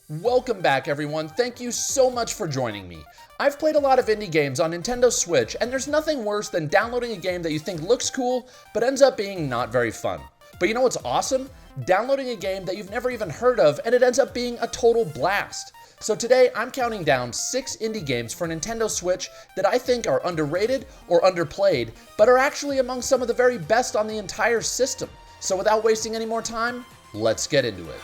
Welcome back, everyone. Thank you so much for joining me. I've played a lot of indie games on Nintendo Switch, and there's nothing worse than downloading a game that you think looks cool, but ends up being not very fun. But you know what's awesome? Downloading a game that you've never even heard of, and it ends up being a total blast. So today, I'm counting down 6 indie games for Nintendo Switch that I think are underrated or underplayed, but are actually among some of the very best on the entire system. So without wasting any more time, let's get into it.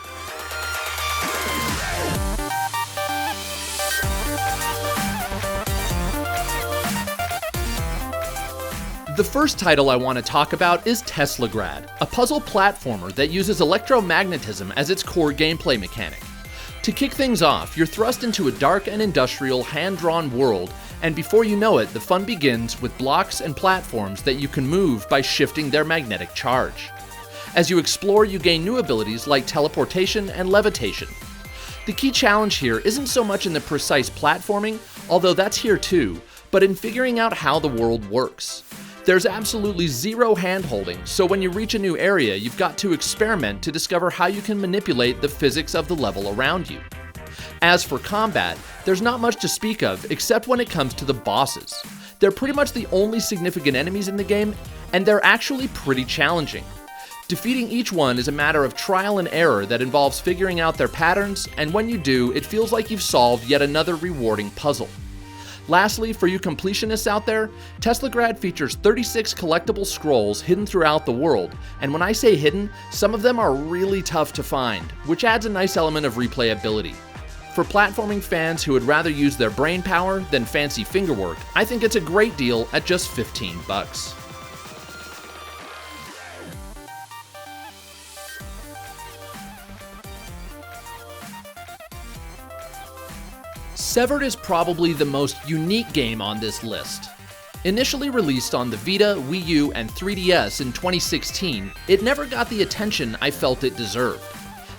The first title I want to talk about is Teslagrad, a puzzle platformer that uses electromagnetism as its core gameplay mechanic. To kick things off, you're thrust into a dark and industrial, hand-drawn world, and before you know it, the fun begins with blocks and platforms that you can move by shifting their magnetic charge. As you explore, you gain new abilities like teleportation and levitation. The key challenge here isn't so much in the precise platforming, although that's here too, but in figuring out how the world works. There's absolutely zero hand-holding, so when you reach a new area, you've got to experiment to discover how you can manipulate the physics of the level around you. As for combat, there's not much to speak of except when it comes to the bosses. They're pretty much the only significant enemies in the game, and they're actually pretty challenging. Defeating each one is a matter of trial and error that involves figuring out their patterns, and when you do, it feels like you've solved yet another rewarding puzzle. Lastly, for you completionists out there, Teslagrad features 36 collectible scrolls hidden throughout the world, and when I say hidden, some of them are really tough to find, which adds a nice element of replayability. For platforming fans who would rather use their brain power than fancy fingerwork, I think it's a great deal at just $15. Severed is probably the most unique game on this list. Initially released on the Vita, Wii U, and 3DS in 2016, it never got the attention I felt it deserved.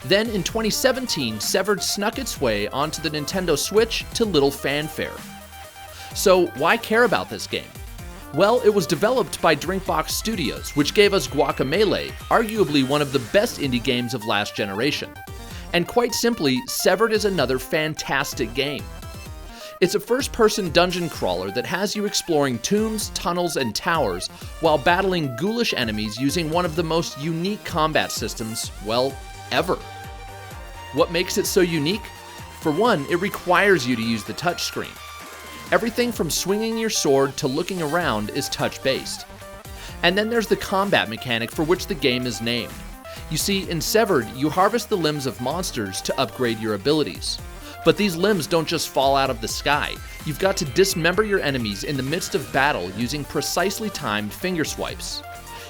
Then in 2017, Severed snuck its way onto the Nintendo Switch to little fanfare. So why care about this game? Well, it was developed by Drinkbox Studios, which gave us Guacamelee, arguably one of the best indie games of last generation. And quite simply, Severed is another fantastic game. It's a first-person dungeon crawler that has you exploring tombs, tunnels, and towers while battling ghoulish enemies using one of the most unique combat systems, well, ever. What makes it so unique? For one, it requires you to use the touchscreen. Everything from swinging your sword to looking around is touch-based. And then there's the combat mechanic for which the game is named. You see, in Severed, you harvest the limbs of monsters to upgrade your abilities. But these limbs don't just fall out of the sky. You've got to dismember your enemies in the midst of battle using precisely timed finger swipes.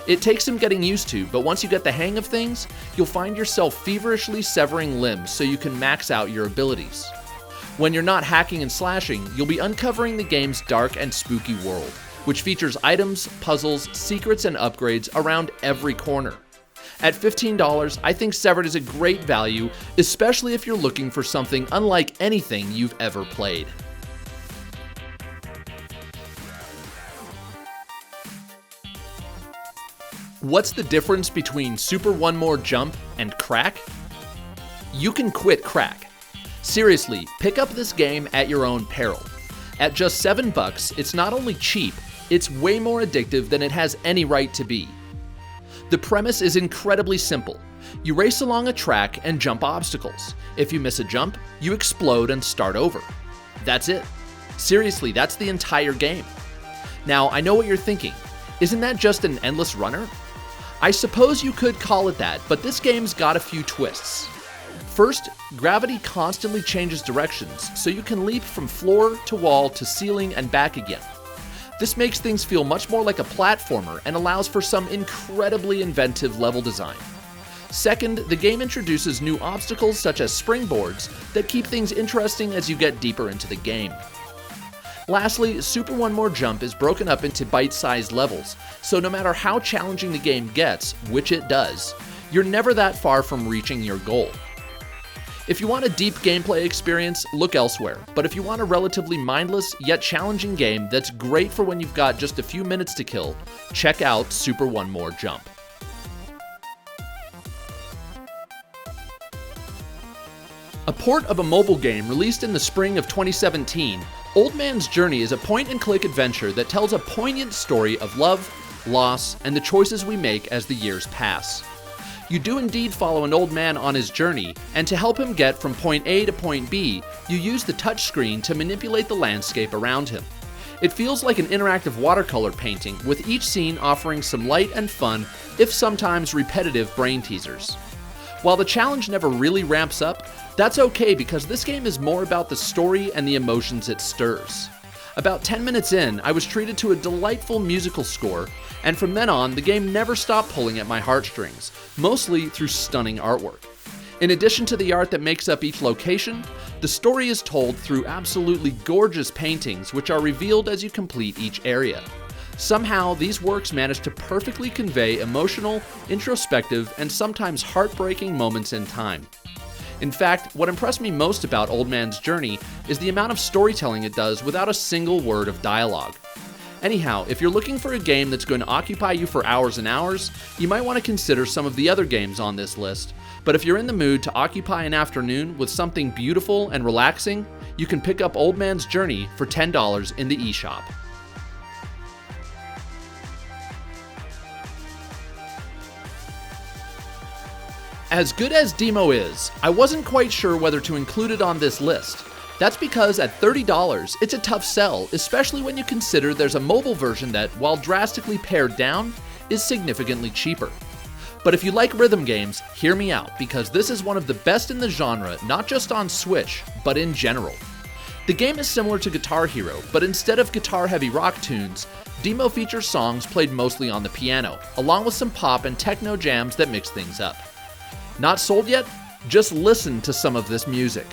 It takes some getting used to, but once you get the hang of things, you'll find yourself feverishly severing limbs so you can max out your abilities. When you're not hacking and slashing, you'll be uncovering the game's dark and spooky world, which features items, puzzles, secrets, and upgrades around every corner. At $15, I think Severed is a great value, especially if you're looking for something unlike anything you've ever played. What's the difference between Super One More Jump and crack? You can quit crack. Seriously, pick up this game at your own peril. At just $7, it's not only cheap, it's way more addictive than it has any right to be. The premise is incredibly simple. You race along a track and jump obstacles. If you miss a jump, you explode and start over. That's it. Seriously, that's the entire game. Now, I know what you're thinking. Isn't that just an endless runner? I suppose you could call it that, but this game's got a few twists. First, gravity constantly changes directions, so you can leap from floor to wall to ceiling and back again. This makes things feel much more like a platformer and allows for some incredibly inventive level design. Second, the game introduces new obstacles such as springboards that keep things interesting as you get deeper into the game. Lastly, Super One More Jump is broken up into bite-sized levels, so no matter how challenging the game gets, which it does, you're never that far from reaching your goal. If you want a deep gameplay experience, look elsewhere. But if you want a relatively mindless yet challenging game that's great for when you've got just a few minutes to kill, check out Super One More Jump. A port of a mobile game released in the spring of 2017, Old Man's Journey is a point-and-click adventure that tells a poignant story of love, loss, and the choices we make as the years pass. You do indeed follow an old man on his journey, and to help him get from point A to point B, you use the touchscreen to manipulate the landscape around him. It feels like an interactive watercolor painting, with each scene offering some light and fun, if sometimes repetitive brain teasers. While the challenge never really ramps up, that's okay because this game is more about the story and the emotions it stirs. About 10 minutes in, I was treated to a delightful musical score, and from then on, the game never stopped pulling at my heartstrings, mostly through stunning artwork. In addition to the art that makes up each location, the story is told through absolutely gorgeous paintings which are revealed as you complete each area. Somehow, these works manage to perfectly convey emotional, introspective, and sometimes heartbreaking moments in time. In fact, what impressed me most about Old Man's Journey is the amount of storytelling it does without a single word of dialogue. Anyhow, if you're looking for a game that's going to occupy you for hours and hours, you might want to consider some of the other games on this list. But if you're in the mood to occupy an afternoon with something beautiful and relaxing, you can pick up Old Man's Journey for $10 in the eShop. As good as Demo is, I wasn't quite sure whether to include it on this list. That's because at $30, it's a tough sell, especially when you consider there's a mobile version that, while drastically pared down, is significantly cheaper. But if you like rhythm games, hear me out, because this is one of the best in the genre, not just on Switch, but in general. The game is similar to Guitar Hero, but instead of guitar-heavy rock tunes, Demo features songs played mostly on the piano, along with some pop and techno jams that mix things up. Not sold yet? Just listen to some of this music.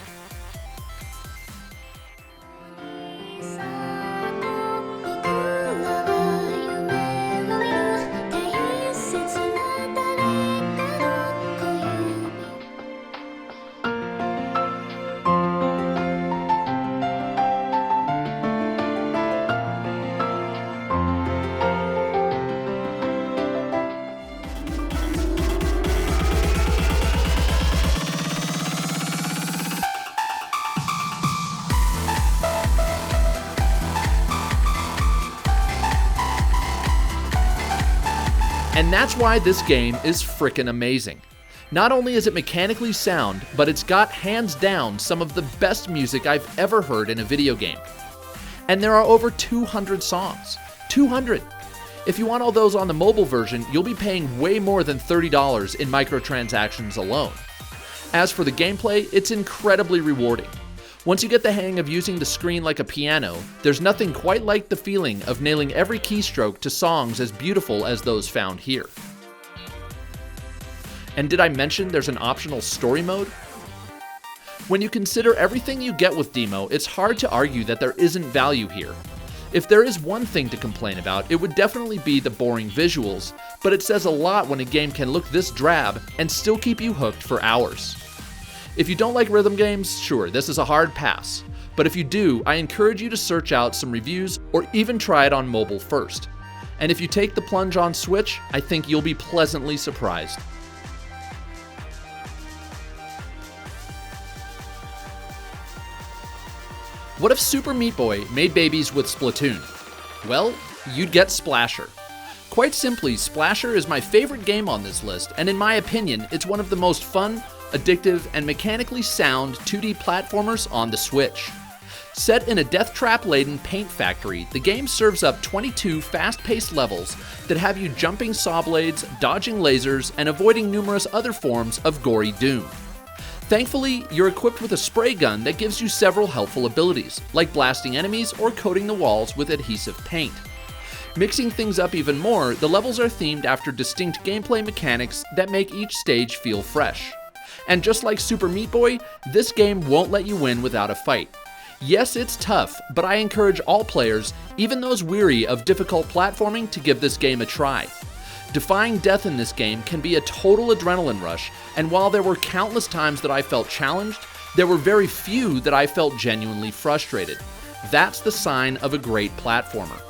And that's why this game is frickin' amazing. Not only is it mechanically sound, but it's got hands down some of the best music I've ever heard in a video game. And there are over 200 songs. 200! If you want all those on the mobile version, you'll be paying way more than $30 in microtransactions alone. As for the gameplay, it's incredibly rewarding. Once you get the hang of using the screen like a piano, there's nothing quite like the feeling of nailing every keystroke to songs as beautiful as those found here. And did I mention there's an optional story mode? When you consider everything you get with Demo, it's hard to argue that there isn't value here. If there is one thing to complain about, it would definitely be the boring visuals, but it says a lot when a game can look this drab and still keep you hooked for hours. If you don't like rhythm games, sure, this is a hard pass. But if you do, I encourage you to search out some reviews or even try it on mobile first. And if you take the plunge on Switch, I think you'll be pleasantly surprised. What if Super Meat Boy made babies with Splatoon? Well, you'd get Splasher. Quite simply, Splasher is my favorite game on this list, and in my opinion, it's one of the most fun, addictive, and mechanically sound 2D platformers on the Switch. Set in a death trap-laden paint factory, the game serves up 22 fast-paced levels that have you jumping saw blades, dodging lasers, and avoiding numerous other forms of gory doom. Thankfully, you're equipped with a spray gun that gives you several helpful abilities, like blasting enemies or coating the walls with adhesive paint. Mixing things up even more, the levels are themed after distinct gameplay mechanics that make each stage feel fresh. And just like Super Meat Boy, this game won't let you win without a fight. Yes, it's tough, but I encourage all players, even those weary of difficult platforming, to give this game a try. Defying death in this game can be a total adrenaline rush, and while there were countless times that I felt challenged, there were very few that I felt genuinely frustrated. That's the sign of a great platformer.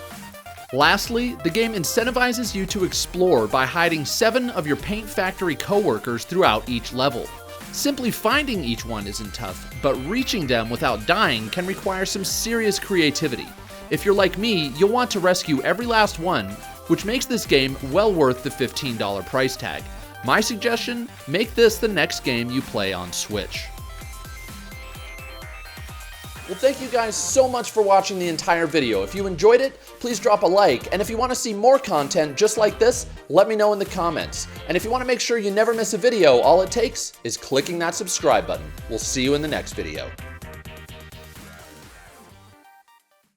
Lastly, the game incentivizes you to explore by hiding 7 of your paint factory coworkers throughout each level. Simply finding each one isn't tough, but reaching them without dying can require some serious creativity. If you're like me, you'll want to rescue every last one, which makes this game well worth the $15 price tag. My suggestion, make this the next game you play on Switch. Well, thank you guys so much for watching the entire video. If you enjoyed it, please drop a like. And if you want to see more content just like this, let me know in the comments. And if you want to make sure you never miss a video, all it takes is clicking that subscribe button. We'll see you in the next video.